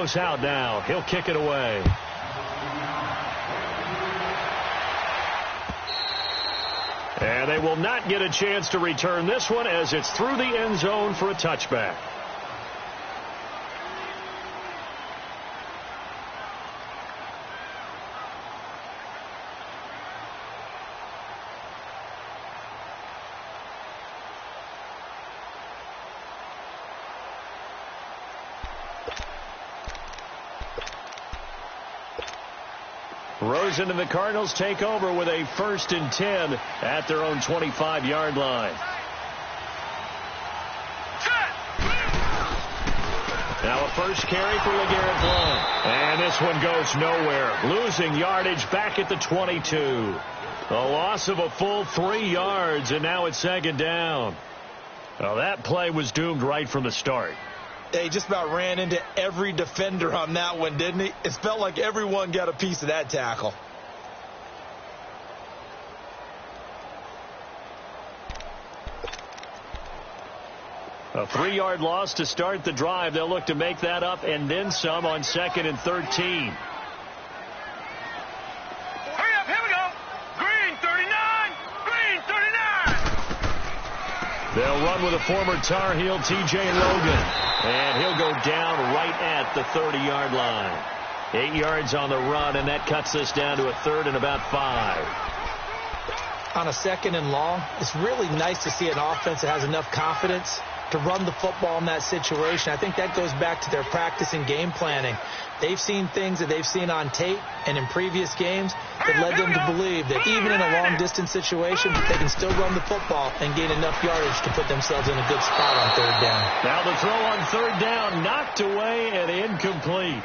goes out now. He'll kick it away. And they will not get a chance to return this one as it's through the end zone for a touchback. Rosen and the Cardinals take over with a 1st and 10 at their own 25-yard line. Now a first carry for LeGarrette Blount. And this one goes nowhere. Losing yardage back at the 22. A loss of a full 3 yards, and now it's 2nd down. Well, that play was doomed right from the start. He just about ran into every defender on that one, didn't he? It felt like everyone got a piece of that tackle. A 3-yard loss to start the drive. They'll look to make that up and then some on 2nd and 13. Hurry up, here we go. Green 39, green 39. They'll run with a former Tar Heel, T.J. Logan. And he'll go down right at the 30-yard line. 8 yards on the run, and that cuts us down to a 3rd and about 5. On a 2nd and long, it's really nice to see an offense that has enough confidence to run the football in that situation. I think that goes back to their practice and game planning. They've seen things that they've seen on tape and in previous games that led them to believe that even in a long-distance situation, they can still run the football and gain enough yardage to put themselves in a good spot on 3rd down. Now the throw on 3rd down, knocked away and incomplete.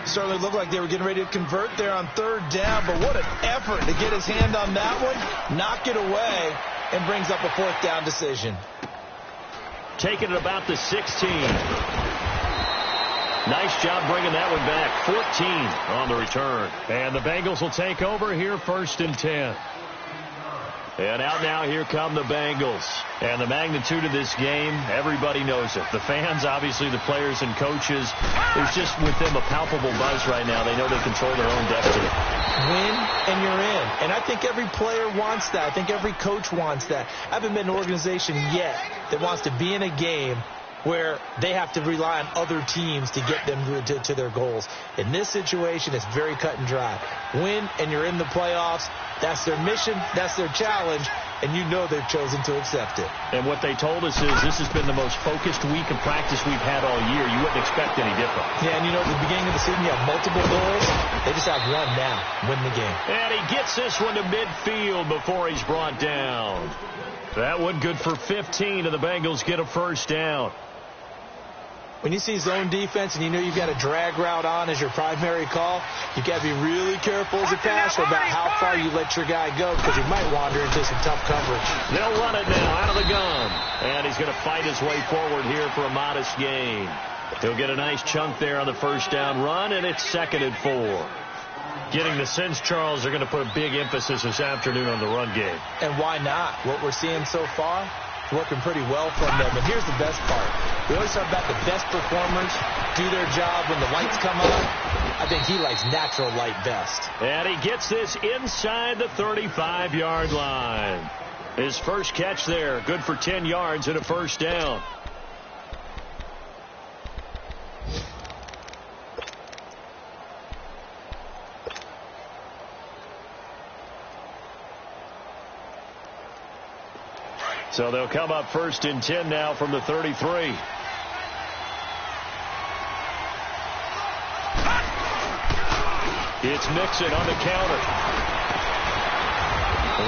Certainly looked like they were getting ready to convert there on 3rd down, but what an effort to get his hand on that one, knock it away, and brings up a 4th down decision. Taking it about the 16. Nice job bringing that one back. 14 on the return. And the Bengals will take over here 1st and 10. And out now, here come the Bengals. And the magnitude of this game, everybody knows it. The fans, obviously, the players and coaches, there's just with them a palpable buzz right now. They know they control their own destiny. Win and you're in. And I think every player wants that. I think every coach wants that. I haven't been an organization yet that wants to be in a game where they have to rely on other teams to get them to their goals. In this situation, it's very cut and dry. Win and you're in the playoffs. That's their mission. That's their challenge. And you know they've chosen to accept it. And what they told us is this has been the most focused week of practice we've had all year. You wouldn't expect any different. Yeah, and you know, at the beginning of the season, you have multiple goals. They just have one now. Win the game. And he gets this one to midfield before he's brought down. That one good for 15, and the Bengals get a 1st down. When you see zone defense and you know you've got a drag route on as your primary call, you've got to be really careful as a passer about how far you let your guy go because he might wander into some tough coverage. They'll run it now out of the gun. And he's going to fight his way forward here for a modest gain. He'll get a nice chunk there on the 1st down run, and it's 2nd and 4. Getting the sense, Charles, they're going to put a big emphasis this afternoon on the run game. And why not? What we're seeing so far, working pretty well from them. And here's the best part. We always talk about the best performers do their job when the lights come on. I think he likes natural light best. And he gets this inside the 35-yard line. His first catch there, good for 10 yards and a 1st down. So they'll come up 1st and 10 now from the 33. It's Mixon on the counter.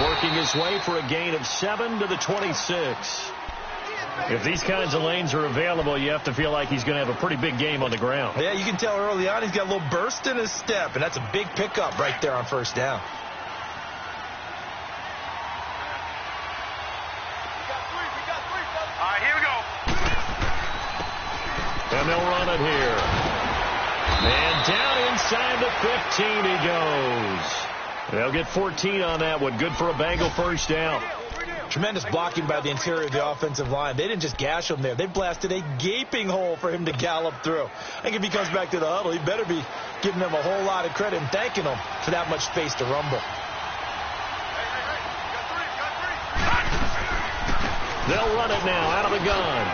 Working his way for a gain of 7 to the 26. If these kinds of lanes are available, you have to feel like he's going to have a pretty big game on the ground. Yeah, you can tell early on he's got a little burst in his step, and that's a big pickup right there on 1st down. All right, here we go. And they'll run it here. And down inside the 15 he goes. They'll get 14 on that one. Good for a Bengal 1st down. Tremendous blocking by the interior of the offensive line. They didn't just gash him there. They blasted a gaping hole for him to gallop through. I think if he comes back to the huddle, he better be giving them a whole lot of credit and thanking them for that much space to rumble. They'll run it now out of the gun.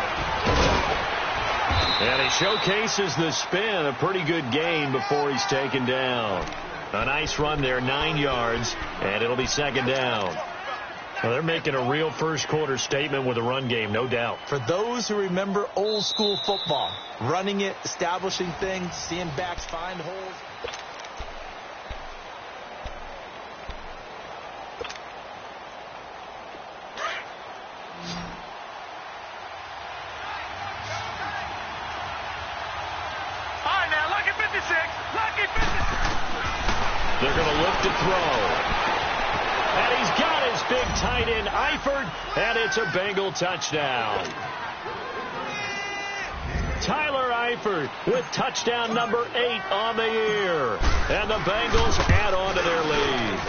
And he showcases the spin. A pretty good gain before he's taken down. A nice run there, 9 yards, and it'll be second down. Well, they're making a real first-quarter statement with a run game, no doubt. For those who remember old-school football, running it, establishing things, seeing backs find holes. All right, now, lucky 56. Lucky 56. They're going to look to throw. And he's got his big tight end, Eifert, and it's a Bengal touchdown. Tyler Eifert with touchdown number 8 on the year. And the Bengals add on to their lead.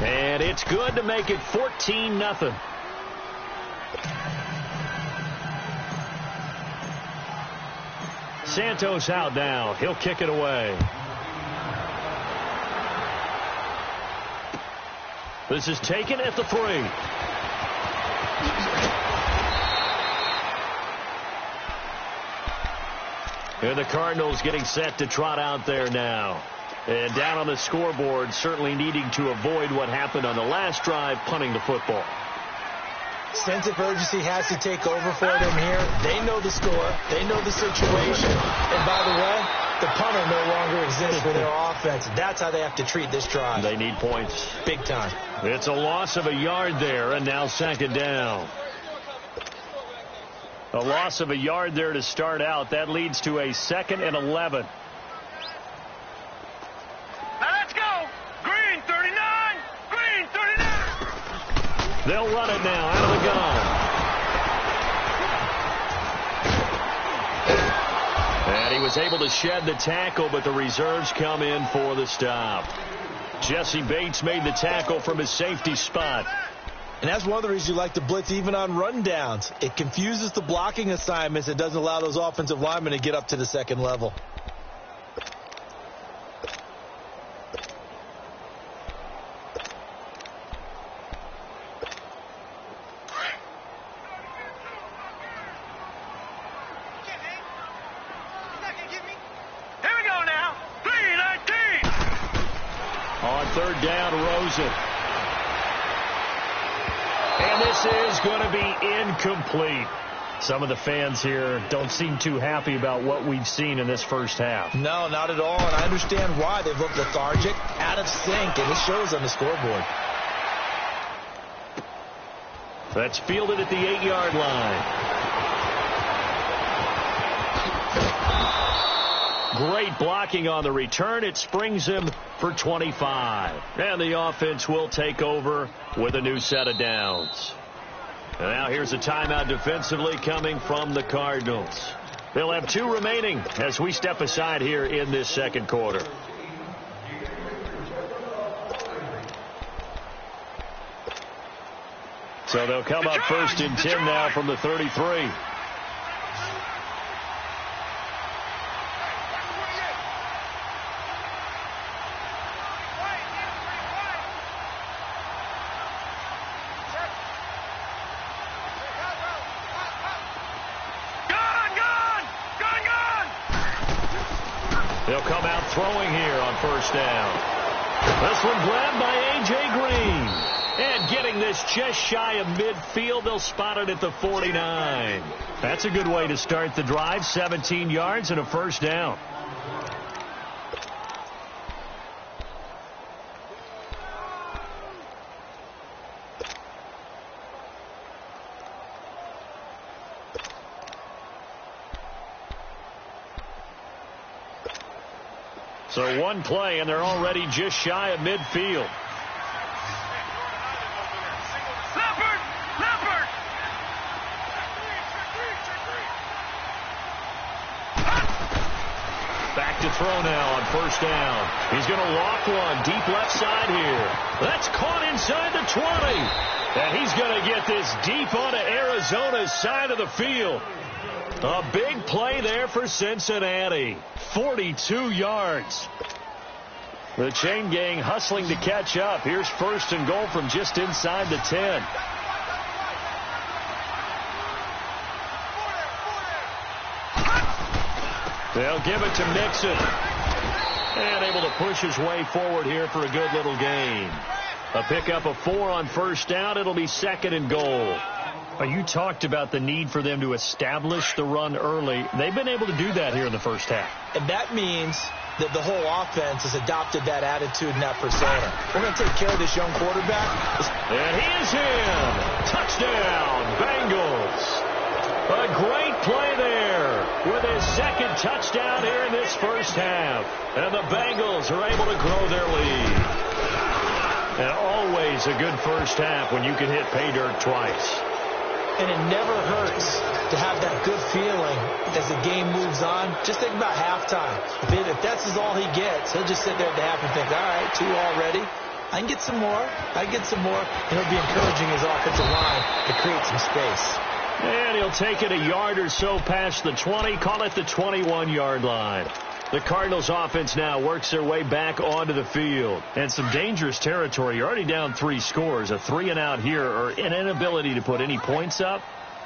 And it's good to make it 14-0. Santos out now. He'll kick it away. This is taken at the 3. And the Cardinals getting set to trot out there now. And down on the scoreboard, certainly needing to avoid what happened on the last drive, punting the football. Sense of urgency has to take over for them here. They know the score. They know the situation. And by the way, the punter no longer exists for their offense. That's how they have to treat this drive. They need points. Big time. It's a loss of a yard there, and now second down. A loss of a yard there to start out. That leads to a 2nd and 11. Now let's go. Green 39. Green 39. They'll run it now out of the gun. And he was able to shed the tackle, but the reserves come in for the stop. Jesse Bates made the tackle from his safety spot. And that's one of the reasons you like to blitz even on rundowns. It confuses the blocking assignments. It doesn't allow those offensive linemen to get up to the second level. Here we go now. 319. On third down, Rosen. And this is going to be incomplete. Some of the fans here don't seem too happy about what we've seen in this first half. No, not at all, and I understand why. They've looked lethargic, out of sync, and it shows on the scoreboard. That's fielded at the 8-yard line. Great blocking on the return. It springs him for 25. And the offense will take over with a new set of downs. And now here's a timeout defensively coming from the Cardinals. They'll have 2 remaining as we step aside here in this second quarter. So they'll come up 1st and 10 now from the 33. They'll come out throwing here on 1st down. This one grabbed by A.J. Green. And getting this just shy of midfield, they'll spot it at the 49. That's a good way to start the drive. 17 yards and a 1st down. So one play, and they're already just shy of midfield. Leopard! Back to throw now on first down. He's going to lock one deep left side here. That's caught inside the 20. And he's going to get this deep onto Arizona's side of the field. A big play there for Cincinnati. 42 yards. The chain gang hustling to catch up. Here's first and goal from just inside the 10. They'll give it to Mixon. And able to push his way forward here for a good little gain. A pickup of 4 on first down. It'll be second and goal. You talked about the need for them to establish the run early. They've been able to do that here in the first half. And that means that the whole offense has adopted that attitude and that persona. We're going to take care of this young quarterback. And he is in. Touchdown, Bengals. A great play there with his second touchdown here in this first half. And the Bengals are able to grow their lead. And always a good first half when you can hit pay dirt twice. And it never hurts to have that good feeling as the game moves on. Just think about halftime. If that's all he gets, he'll just sit there at the half and think, all right, 2 already. I can get some more. I can get some more. And he'll be encouraging his offensive line to create some space. And he'll take it a yard or so past the 20. Call it the 21-yard line. The Cardinals offense now works their way back onto the field. And some dangerous territory. You're already down 3 scores. A 3-and-out here or an inability to put any points up.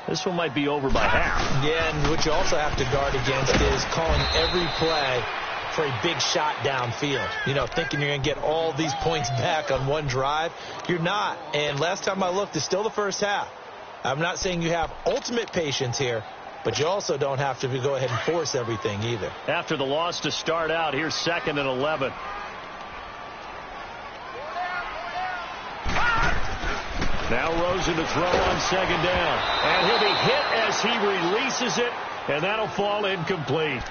This one might be over by half. Yeah, and what you also have to guard against is calling every play for a big shot downfield. You know, thinking you're going to get all these points back on one drive. You're not. And last time I looked, it's still the first half. I'm not saying you have ultimate patience here, but you also don't have to go ahead and force everything either. After the loss to start out, here's second and 11. Now Rosen to throw on second down. And he'll be hit as he releases it, and that'll fall incomplete.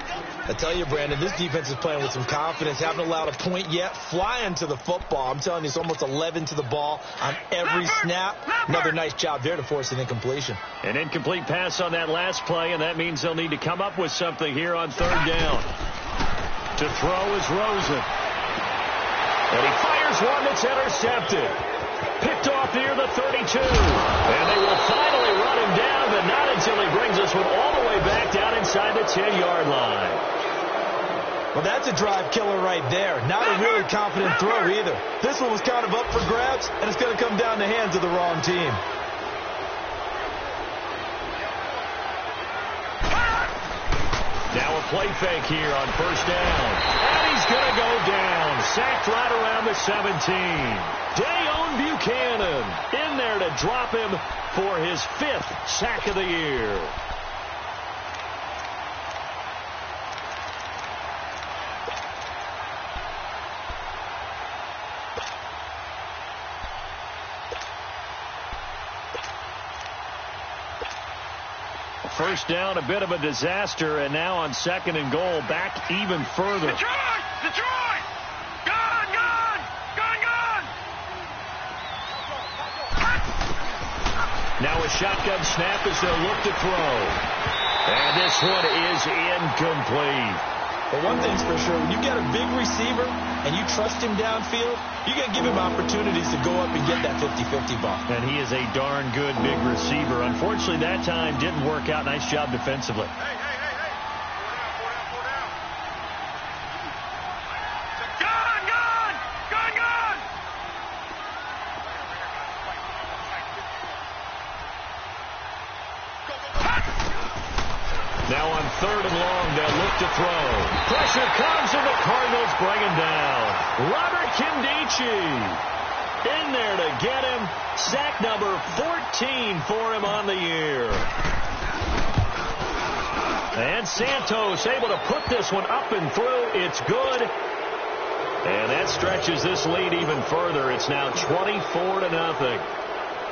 I tell you, Brandon, this defense is playing with some confidence. Haven't allowed a point yet. Flying to the football. I'm telling you, it's almost 11 to the ball on every snap. Another nice job there to force an incompletion. An incomplete pass on that last play, and that means they'll need to come up with something here on third down. To throw is Rosen. And he fires one that's intercepted. Picked off near the 32. And they will finally run him down, but not until he brings this one all the way back down inside the 10-yard line. Well, that's a drive killer right there. Not a really confident throw either. This one was kind of up for grabs, and it's going to come down the hands of the wrong team. Now a play fake here on first down. And he's going to go down. Sacked right around the 17. Dayon Buchanan in there to drop him for his 5th sack of the year. First down, a bit of a disaster, and now on second and goal, back even further. Detroit! Detroit! Gone! Gone! Gone! Gone! Now a shotgun snap as they'll look to throw. And this one is incomplete. But one thing's for sure, when you get a big receiver and you trust him downfield, you got to give him opportunities to go up and get that 50-50 ball. And he is a darn good big receiver. Unfortunately, that time didn't work out. Nice job defensively. Hey! Gone! Gone! Gone! Gone! Now on third and long, they'll look to throw. Pressure comes, and the Cardinals bring him down. Robert Kimdichie in there to get him. Sack number 14 for him on the year. And Santos able to put this one up and through. It's good. And that stretches this lead even further. It's now 24-0.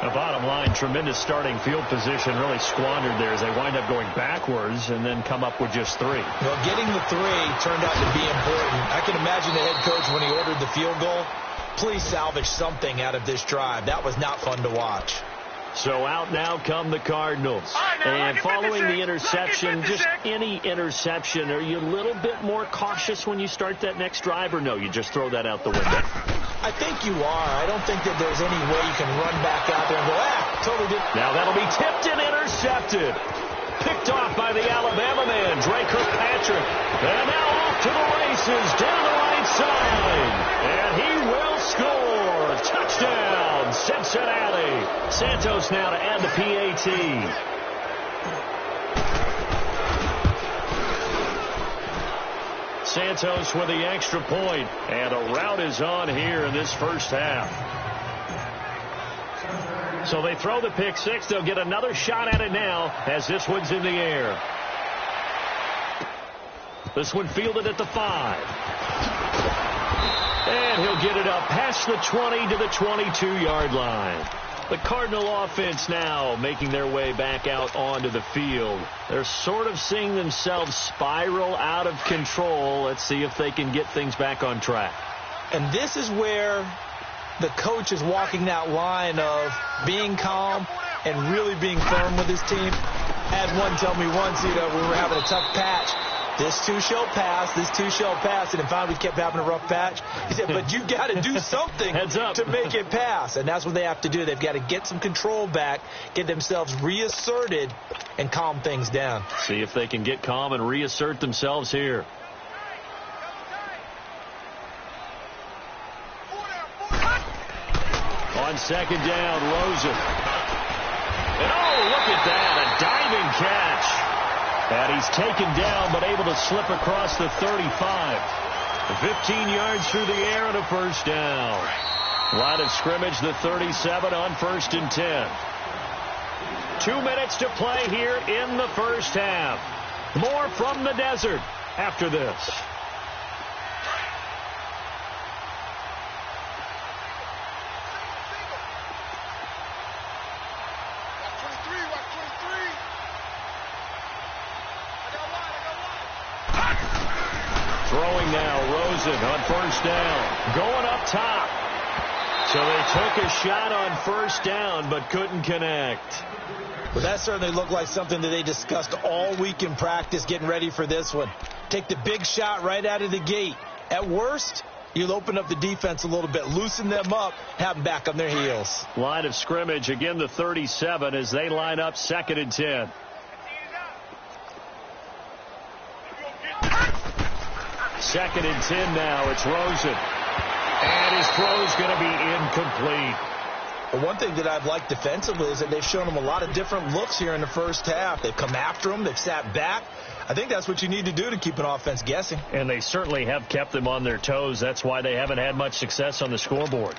The bottom line, tremendous starting field position, really squandered there as they wind up going backwards and then come up with just 3. Well, getting the 3 turned out to be important. I can imagine the head coach when he ordered the field goal. Please salvage something out of this drive. That was not fun to watch. So out now come the Cardinals. And following the interception, just any interception, are you a little bit more cautious when you start that next drive, or no, you just throw that out the window? I think you are. I don't think that there's any way you can run back out there and go, totally did. Now that'll be tipped and intercepted. Picked off by the Alabama man, Dre Kirkpatrick. And now off to the races, down the right side. And he will score. Touchdown, Cincinnati. Santos now to add the PAT. Santos with the extra point. And a rout is on here in this first half. So they throw the pick six. They'll get another shot at it now as this one's in the air. This one fielded at the 5. And he'll get it up past the 20 to the 22-yard line. The Cardinal offense now making their way back out onto the field. They're sort of seeing themselves spiral out of control. Let's see if they can get things back on track. And this is where the coach is walking that line of being calm and really being firm with his team. I had one tell me once, we were having a tough patch. This too shall pass, this too shall pass. And then finally we kept having a rough patch. He said, but you got to do something to make it pass. And that's what they have to do. They've got to get some control back, get themselves reasserted, and calm things down. See if they can get calm and reassert themselves here. On second down, Rosen. And look at that, a diving catch. And he's taken down but able to slip across the 35. 15 yards through the air and a first down. Line of scrimmage, the 37 on 1st and 10. 2 minutes to play here in the first half. More from the desert after this. Throwing now, Rosen on first down. Going up top. So they took a shot on first down, but couldn't connect. Well, that certainly looked like something that they discussed all week in practice getting ready for this one. Take the big shot right out of the gate. At worst, you'll open up the defense a little bit, loosen them up, have them back on their heels. Line of scrimmage, again the 37 as they line up 2nd and 10. Second and 10 now. It's Rosen. And his throw's going to be incomplete. Well, one thing that I've liked defensively is that they've shown him a lot of different looks here in the first half. They've come after him. They've sat back. I think that's what you need to do to keep an offense guessing. And they certainly have kept them on their toes. That's why they haven't had much success on the scoreboard.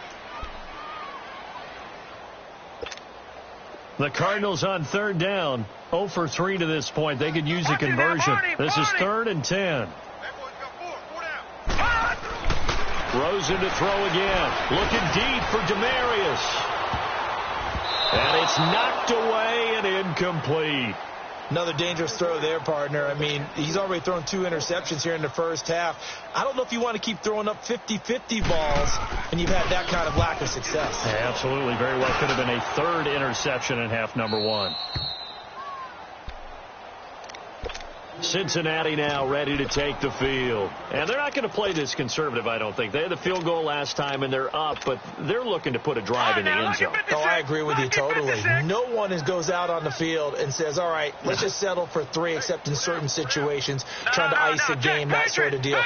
The Cardinals on 3rd down. 0 for 3 to this point. They could use a conversion. This is 3rd and 10. Rosen to throw again. Looking deep for Demarius. And it's knocked away and incomplete. Another dangerous throw there, partner. I mean, he's already thrown 2 interceptions here in the first half. I don't know if you want to keep throwing up 50-50 balls and you've had that kind of lack of success. Yeah, absolutely. Very well could have been a 3rd interception in half number 1. Cincinnati now ready to take the field. And they're not going to play this conservative, I don't think. They had the field goal last time, and they're up, but they're looking to put a drive in the end zone. Oh, I agree with you totally. No one goes out on the field and says, all right, let's just settle for 3, except in certain situations, trying to ice a game, that sort of deal.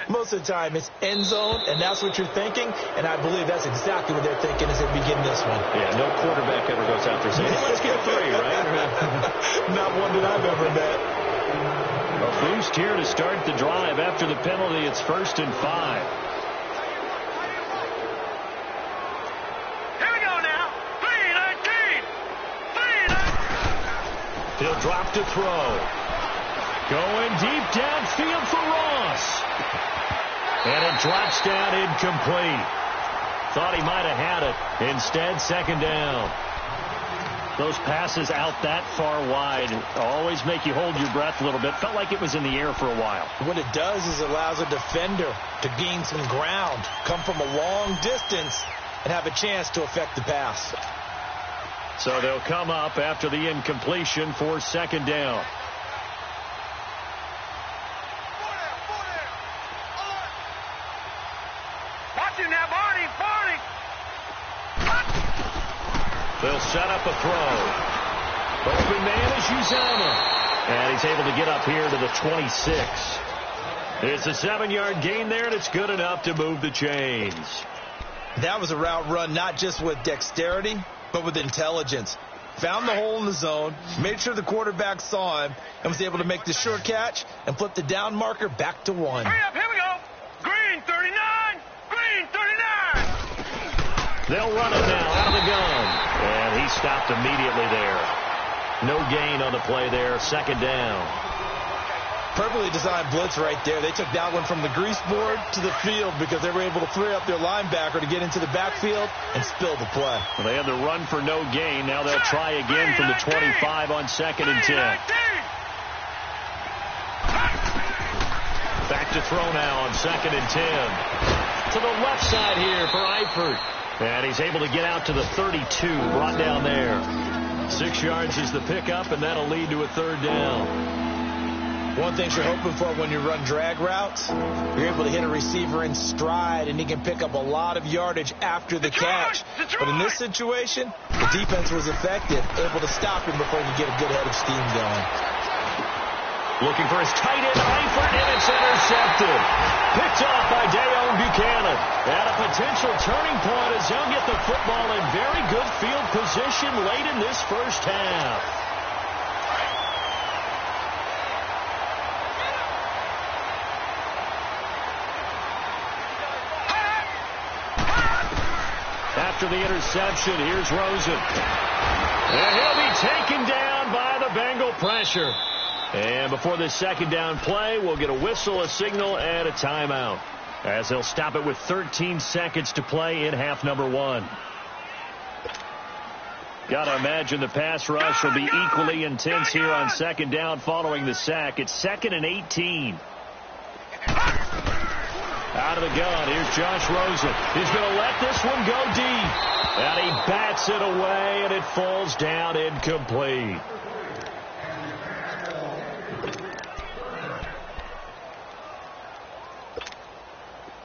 Most of the time, it's end zone, and that's what you're thinking, and I believe that's exactly what they're thinking as they begin this one. Yeah, no quarterback ever goes out there saying, hey, let's get 3, right? Not one that I've ever met. A boost here to start the drive. After the penalty, it's 1st and 5. Here we go now. 3-19. He'll drop to throw. Going deep downfield for Ross. And it drops down incomplete. Thought he might have had it. Instead, 2nd down. Those passes out that far wide always make you hold your breath a little bit. Felt like it was in the air for a while. What it does is it allows a defender to gain some ground, come from a long distance, and have a chance to affect the pass. So they'll come up after the incompletion for second down. Watching now, Barney. They'll set up a throw. Open man is Uzama. And he's able to get up here to the 26. It's a 7-yard gain there, and it's good enough to move the chains. That was a route run not just with dexterity, but with intelligence. Found the hole in the zone, made sure the quarterback saw him, and was able to make the short catch and flip the down marker back to 1. Hurry up, here we go. Green 39. Green 39. They'll run it now out of the gun. And he stopped immediately there. No gain on the play there. Second down. Perfectly designed blitz right there. They took that one from the grease board to the field because they were able to free up their linebacker to get into the backfield and spill the play. Well, they had the run for no gain. Now they'll try again from the 25 on second and 10. Back to throw now on second and 10. To the left side here for Eifert. And he's able to get out to the 32, brought down there. 6 yards is the pickup, and that'll lead to a third down. One thing you're hoping for when you run drag routes, you're able to hit a receiver in stride, and he can pick up a lot of yardage after the catch. But in this situation, the defense was effective, able to stop him before he could get a good head of steam going. Looking for his tight end, Eifert, and it's intercepted. Picked off by Dayon Buchanan. At a potential turning point as he'll get the football in very good field position late in this first half. After the interception, here's Rosen. And he'll be taken down by the Bengal pressure. And before this second down play, we'll get a whistle, a signal, and a timeout, as they'll stop it with 13 seconds to play in half number 1. Got to imagine the pass rush will be equally intense here on second down following the sack. It's second and 18. Out of the gun, here's Josh Rosen. He's going to let this one go deep. And he bats it away, and it falls down incomplete.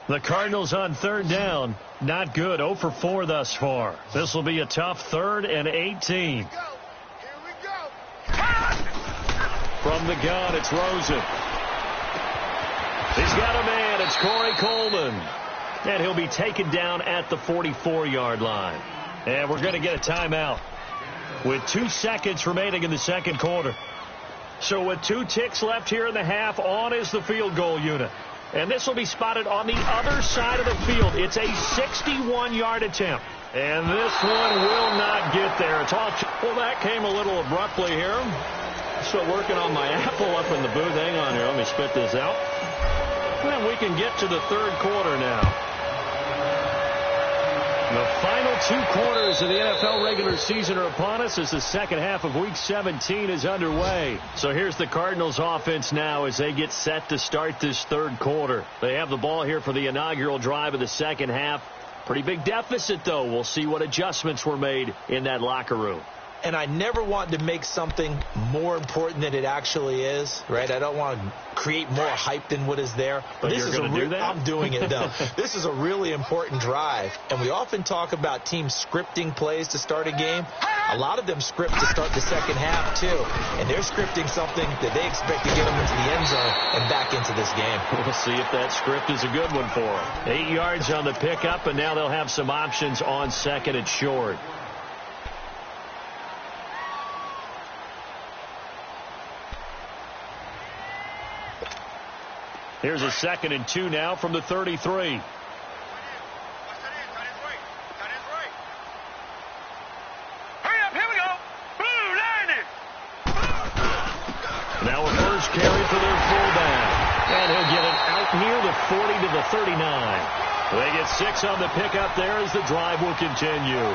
The Cardinals on third down. Not good. 0 for 4 thus far. This will be a tough 3rd and 18. From the gun, it's Rosen. He's got a man. It's Corey Coleman. And he'll be taken down at the 44-yard line. And we're going to get a timeout with 2 seconds remaining in the second quarter. So with 2 ticks left here in the half, on is the field goal unit. And this will be spotted on the other side of the field. It's a 61-yard attempt. And this one will not get there. It's off. Well, that came a little abruptly here. Still working on my apple up in the booth. Hang on here. Let me spit this out. And we can get to the third quarter now. The final 2 quarters of the NFL regular season are upon us as the second half of Week 17 is underway. So here's the Cardinals offense now as they get set to start this third quarter. They have the ball here for the inaugural drive of the second half. Pretty big deficit, though. We'll see what adjustments were made in that locker room. And I never want to make something more important than it actually is, right? I don't want to create more hype than what is there. But you're going to do that? I'm doing it, though. This is a really important drive. And we often talk about teams scripting plays to start a game. A lot of them script to start the second half, too. And they're scripting something that they expect to get them into the end zone and back into this game. We'll see if that script is a good one for them. 8 yards on the pickup, and now they'll have some options on second and short. Here's a 2nd and 2 now from the 33. Now a first carry for their fullback. And he'll get it out near the 40 to the 39. They get 6 on the pickup there as the drive will continue.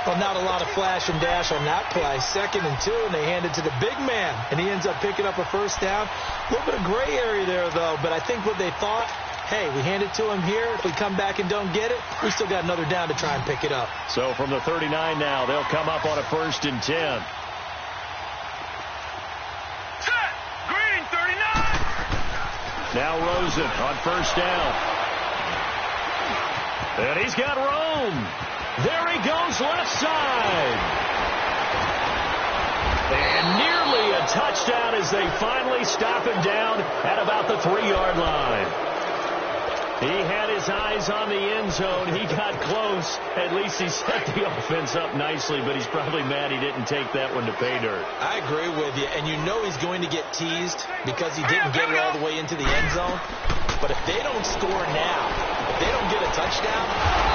Well, not a lot of flash and dash on that play. 2nd and 2, and they hand it to the big man, and he ends up picking up a first down. A little bit of gray area there, though, but I think what they thought, hey, we hand it to him here. If we come back and don't get it, we still got another down to try and pick it up. So from the 39 now, they'll come up on a 1st and 10. Set. Green 39. Now Rosen on 1st down. And he's got Rome. There he goes left side. And nearly a touchdown as they finally stop him down at about the 3-yard line. He had his eyes on the end zone. He got close. At least he set the offense up nicely, but he's probably mad he didn't take that one to pay dirt. I agree with you, and you know he's going to get teased because he didn't get it all the way into the end zone. But if they don't score now, if they don't get a touchdown,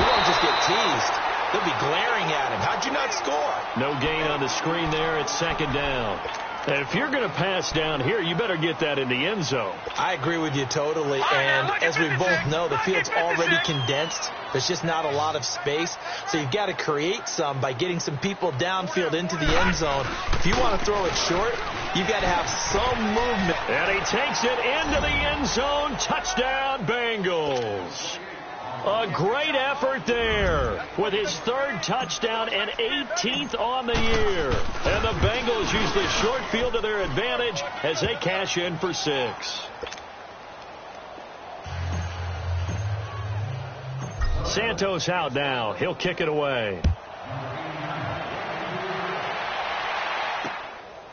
he won't just get teased. They'll be glaring at him. How'd you not score? No gain on the screen there. It's 2nd down. And if you're going to pass down here, you better get that in the end zone. I agree with you totally. And as we both know, the field's already condensed. There's just not a lot of space. So you've got to create some by getting some people downfield into the end zone. If you want to throw it short, you've got to have some movement. And he takes it into the end zone. Touchdown, Bengals. A great effort there with his 3rd touchdown and 18th on the year. And the Bengals use the short field to their advantage as they cash in for 6. Santos out now. He'll kick it away.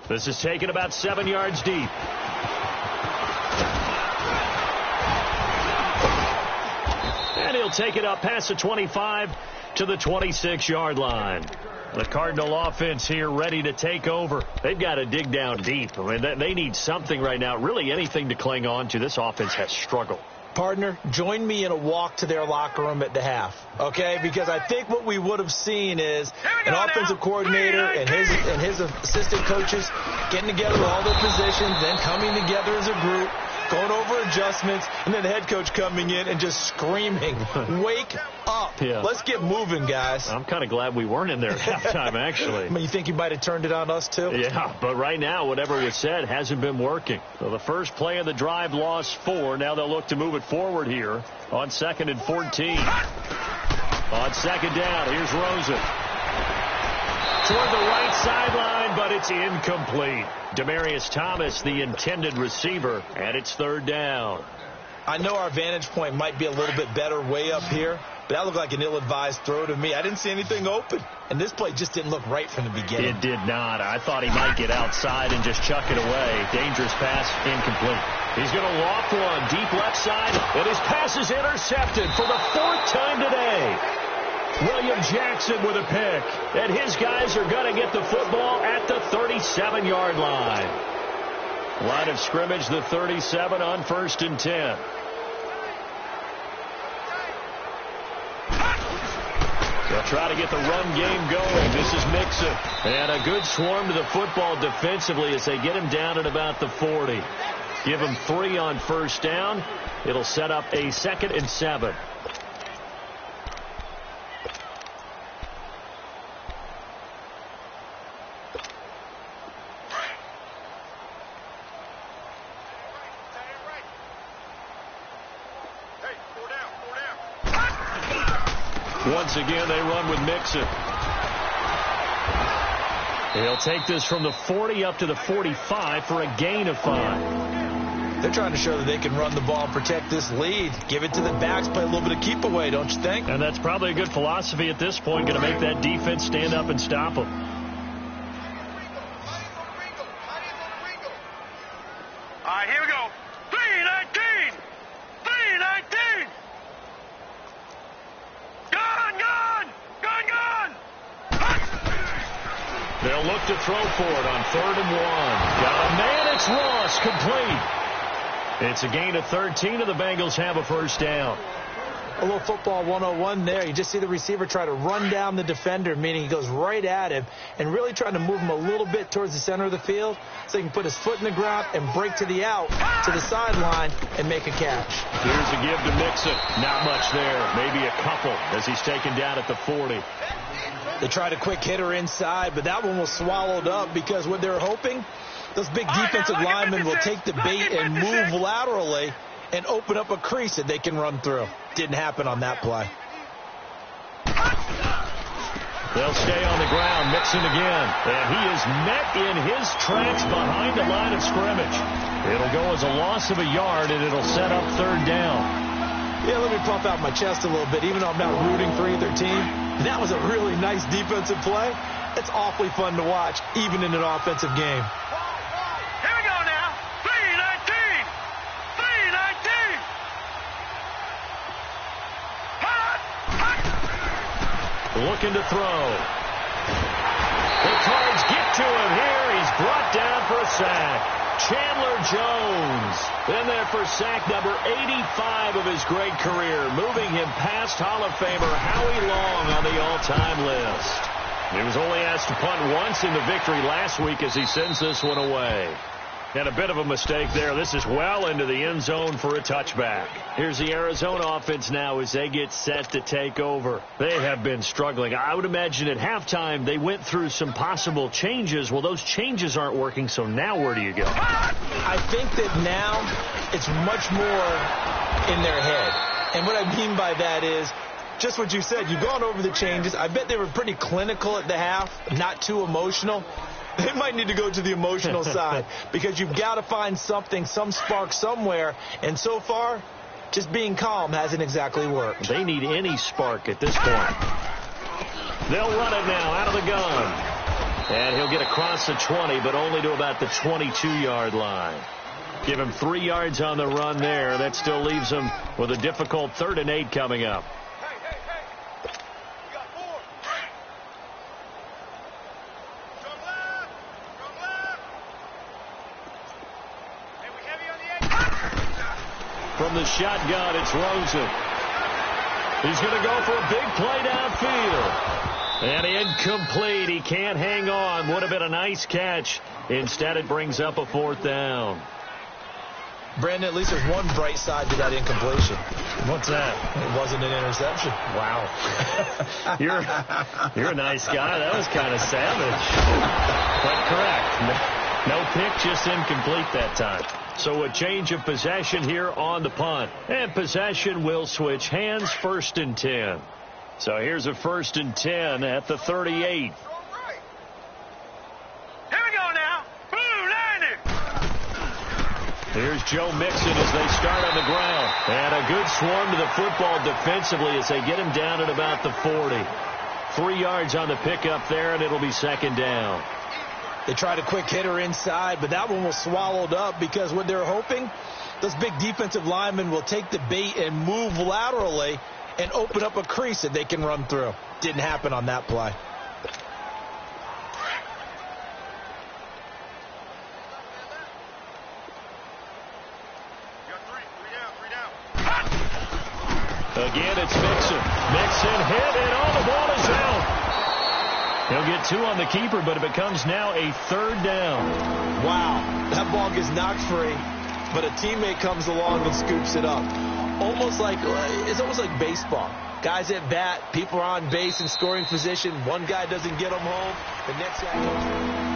This is taken about 7 yards deep. And he'll take it up past the 25 to the 26-yard line. The Cardinal offense here ready to take over. They've got to dig down deep. I mean, they need something right now, really anything to cling on to. This offense has struggled. Partner, join me in a walk to their locker room at the half, okay? Because I think what we would have seen is an offensive coordinator and his assistant coaches getting together with all their positions, then coming together as a group, going over adjustments, and then the head coach coming in and just screaming, wake up. Yeah. Let's get moving, guys. I'm kind of glad we weren't in there at halftime, actually. I mean, you think you might have turned it on us, too? Yeah, but right now, whatever was said hasn't been working. So the first play of the drive lost 4. Now they'll look to move it forward here on 2nd and 14. On 2nd down, here's Rosen. Toward the right sideline, but it's incomplete. Demaryius Thomas, the intended receiver, and it's 3rd down. I know our vantage point might be a little bit better way up here, but that looked like an ill-advised throw to me. I didn't see anything open, and this play just didn't look right from the beginning. It did not. I thought he might get outside and just chuck it away. Dangerous pass, incomplete. He's going to loft one deep left side, and his pass is intercepted for the 4th time today. William Jackson with a pick, and his guys are going to get the football at the 37-yard line. Line of scrimmage, the 37 on 1st and 10. They'll try to get the run game going. This is Mixon. And a good swarm to the football defensively as they get him down at about the 40. Give him 3 on 1st down. It'll set up a 2nd and 7. Once again, they run with Mixon. He'll take this from the 40 up to the 45 for a gain of 5. They're trying to show that they can run the ball and protect this lead. Give it to the backs, play a little bit of keep away, don't you think? And that's probably a good philosophy at this point, going to make that defense stand up and stop them. All right, here we go. 319. 319. Gun. They'll look to throw for it on 3rd and 1. Got a man. It's Ross, complete. It's a gain of 13, and the Bengals have a 1st down. A little football 101 there. You just see the receiver try to run down the defender, meaning he goes right at him and really trying to move him a little bit towards the center of the field so he can put his foot in the ground and break to the out, to the sideline, and make a catch. Here's a give to Mixon. Not much there. Maybe a couple as he's taken down at the 40. They tried a quick hitter inside, but that one was swallowed up because what they're hoping, those big defensive linemen will take the bait and move laterally and open up a crease that they can run through. Didn't happen on that play. They'll stay on the ground, Mixon again. And he is met in his tracks behind the line of scrimmage. It'll go as a loss of a yard, and it'll set up third down. Yeah, let me pump out my chest a little bit. Even though I'm not rooting for either team, that was a really nice defensive play. It's awfully fun to watch, even in an offensive game. Here we go now. 319. 319. Hot. Looking to throw. The Cards get to him here. He's brought down for a sack. Chandler Jones in there for sack number 85 of his great career, moving him past Hall of Famer Howie Long on the all-time list. He was only asked to punt once in the victory last week as he sends this one away. And a bit of a mistake there. This is well into the end zone for a touchback. Here's the Arizona offense now as they get set to take over. They have been struggling. I would imagine at halftime they went through some possible changes. Well, those changes aren't working, so now where do you go? I think that now it's much more in their head. And what I mean by that is just what you said. You've gone over the changes. I bet they were pretty clinical at the half, not too emotional. They might need to go to the emotional side because you've got to find something, some spark somewhere. And so far, just being calm hasn't exactly worked. They need any spark at this point. They'll run it now out of the gun. And he'll get across the 20, but only to about the 22-yard line. Give him 3 yards on the run there. That still leaves him with a difficult 3rd and 8 coming up. From the shotgun, it's Rosen. He's going to go for a big play downfield. And incomplete. He can't hang on. Would have been a nice catch. Instead, it brings up a 4th down. Brandon, at least there's one bright side to that incompletion. What's that? It wasn't an interception. Wow. You're a nice guy. That was kind of savage. But correct. No pick, just incomplete that time. So a change of possession here on the punt. And possession will switch hands, 1st and 10. So here's a 1st and 10 at the 38. Here we go now. Blue 90. Here's Joe Mixon as they start on the ground. And a good swarm to the football defensively as they get him down at about the 40. 3 yards on the pickup there, and it'll be 2nd down. They tried a quick hitter inside, but that one was swallowed up because what they're hoping, those big defensive linemen will take the bait and move laterally and open up a crease that they can run through. Didn't happen on that play. Again, it's Mixon. Mixon hit, and the ball is out. He'll get 2 on the keeper, but it becomes now a 3rd down. Wow, that ball gets knocked free, but a teammate comes along and scoops it up. It's almost like baseball. Guys at bat, people are on base in scoring position. One guy doesn't get them home. The next guy comes.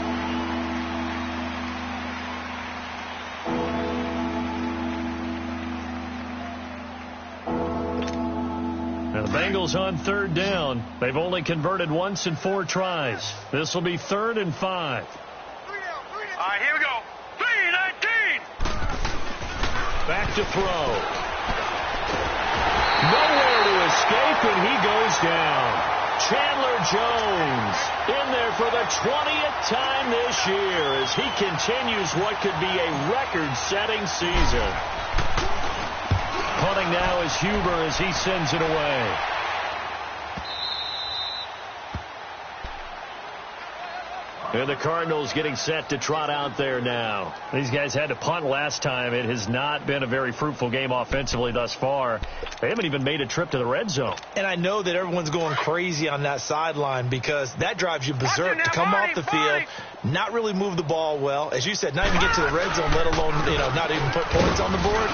The Bengals on 3rd down. They've only converted once in 4 tries. This will be 3rd and 5. All right, here we go. 319. Back to throw. Nowhere to escape, and he goes down. Chandler Jones in there for the 20th time this year as he continues what could be a record-setting season. Punting now is Huber as he sends it away. And the Cardinals getting set to trot out there now. These guys had to punt last time. It has not been a very fruitful game offensively thus far. They haven't even made a trip to the red zone. And I know that everyone's going crazy on that sideline because that drives you berserk to come off the field, not really move the ball well. As you said, not even get to the red zone, let alone, not even put points on the board.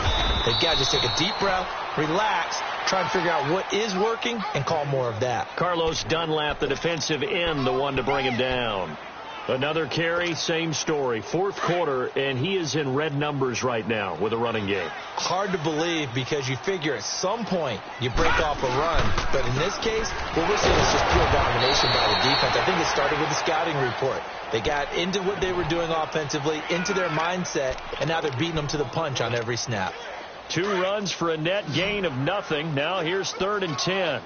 They've got to just take a deep breath, relax, try and figure out what is working and call more of that. Carlos Dunlap, the defensive end, the one to bring him down. Another carry, same story. Fourth quarter, and he is in red numbers right now with a running game. Hard to believe because you figure at some point you break off a run. But in this case, what we're seeing is just pure domination by the defense. I think it started with the scouting report. They got into what they were doing offensively, into their mindset, and now they're beating them to the punch on every snap. 2 runs for a net gain of nothing. Now here's 3rd and 10.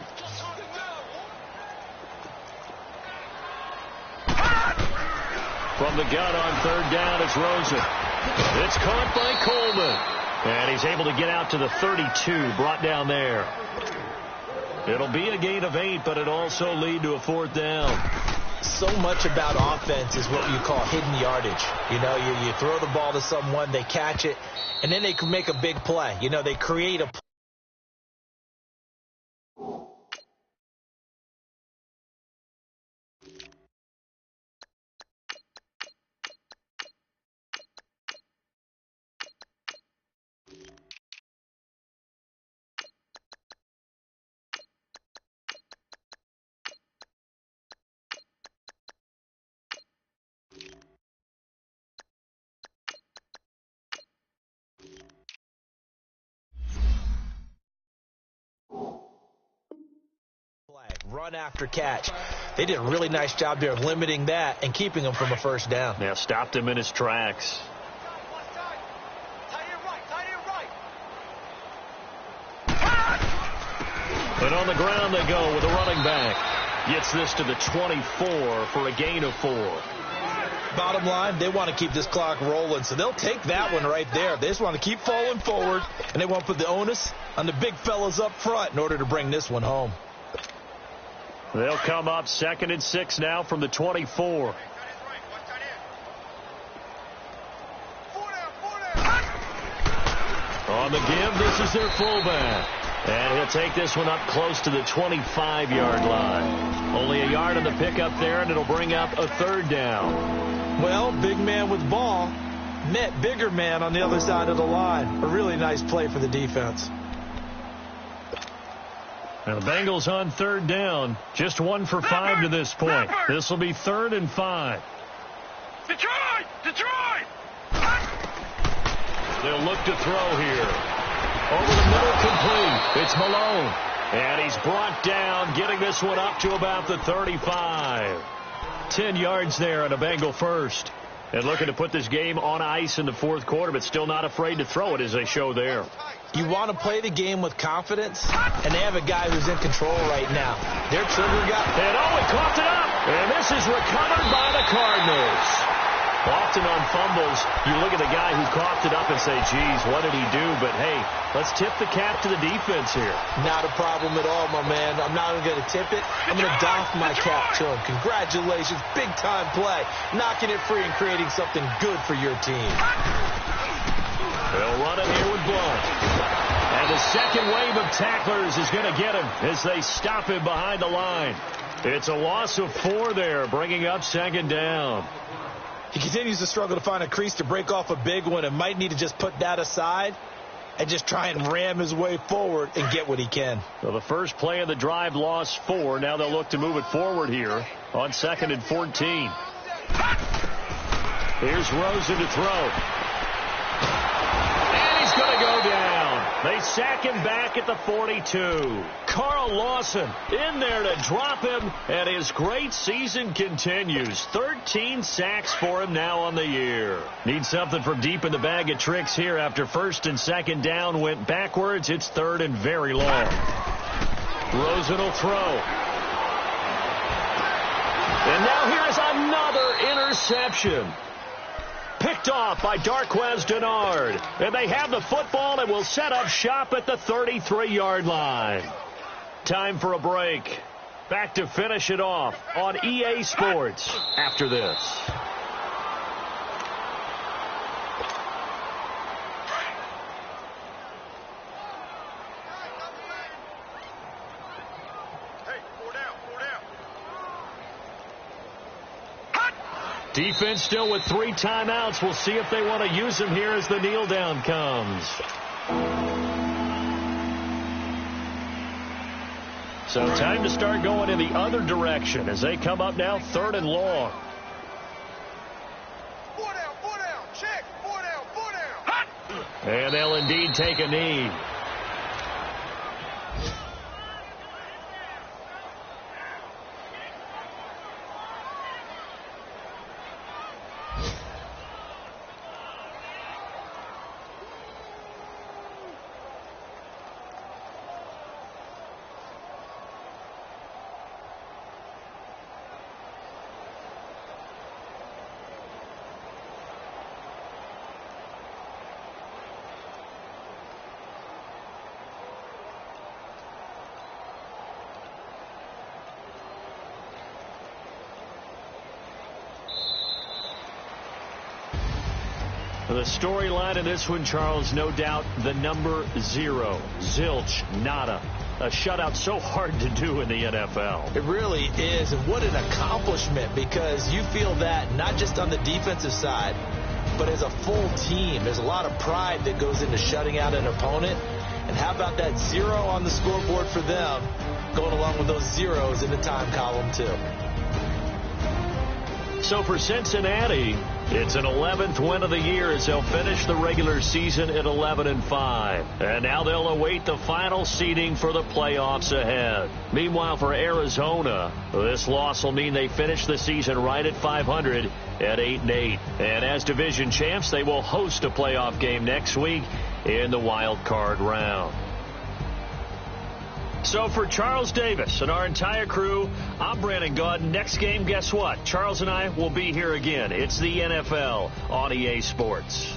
From the gun on 3rd down, it's Rosen. It's caught by Coleman. And he's able to get out to the 32, brought down there. It'll be a gain of 8, but it also lead to a 4th down. So much about offense is what you call hidden yardage. You know, you throw the ball to someone, they catch it, and then they can make a big play. You know, they create a play. Run after catch. They did a really nice job there of limiting that and keeping him from a 1st down. Yeah, stopped him in his tracks. And on the ground they go with a running back. Gets this to the 24 for a gain of 4. Bottom line, they want to keep this clock rolling, so they'll take that one right there. They just want to keep falling forward, and they want to put the onus on the big fellas up front in order to bring this one home. They'll come up 2nd and 6 now from the 24. On the give, this is their fullback. And he'll take this one up close to the 25-yard line. Only a yard on the pickup there, and it'll bring up a 3rd down. Well, big man with ball met bigger man on the other side of the line. A really nice play for the defense. Now the Bengals on 3rd down. Just 1 for 5 to this point. This will be 3rd and 5. Detroit! Detroit! They'll look to throw here. Over the middle, complete. It's Malone. And he's brought down, getting this one up to about the 35. 10 yards there on a Bengal first. And looking to put this game on ice in the 4th quarter, but still not afraid to throw it as they show there. You want to play the game with confidence, and they have a guy who's in control right now. Their trigger guy. And he coughed it up. And this is recovered by the Cardinals. Often on fumbles, you look at the guy who coughed it up and say, geez, what did he do? But, hey, let's tip the cap to the defense here. Not a problem at all, my man. I'm not even going to tip it. I'm going to doff my cap to him. Congratulations. Big-time play. Knocking it free and creating something good for your team. They'll run it here with Blunt. And the second wave of tacklers is going to get him as they stop him behind the line. It's a loss of 4 there, bringing up 2nd down. He continues to struggle to find a crease to break off a big one and might need to just put that aside and just try and ram his way forward and get what he can. So the first play of the drive lost 4. Now they'll look to move it forward here on 2nd and 14. Here's Rosen to throw. And he's going to go down. They sack him back at the 42. Carl Lawson in there to drop him, and his great season continues. 13 sacks for him now on the year. Needs something from deep in the bag of tricks here after 1st and 2nd down went backwards. It's 3rd and very long. Rosen will throw. And now here's another interception. Picked off by Darquez Denard. And they have the football and will set up shop at the 33-yard line. Time for a break. Back to finish it off on EA Sports after this. Defense still with 3 timeouts. We'll see if they want to use them here as the kneel down comes. So time to start going in the other direction as they come up now 3rd and long. And they'll indeed take a knee. The storyline in this one, Charles, no doubt the number 0. Zilch, nada. A shutout so hard to do in the NFL. It really is, and what an accomplishment, because you feel that not just on the defensive side, but as a full team. There's a lot of pride that goes into shutting out an opponent. And how about that 0 on the scoreboard for them, going along with those zeros in the time column, too. So for Cincinnati, it's an 11th win of the year as they'll finish the regular season at 11-5. And now they'll await the final seeding for the playoffs ahead. Meanwhile, for Arizona, this loss will mean they finish the season right at 500 at 8-8. And as division champs, they will host a playoff game next week in the wild card round. So for Charles Davis and our entire crew, I'm Brandon Gaudin. Next game, guess what? Charles and I will be here again. It's the NFL on EA Sports.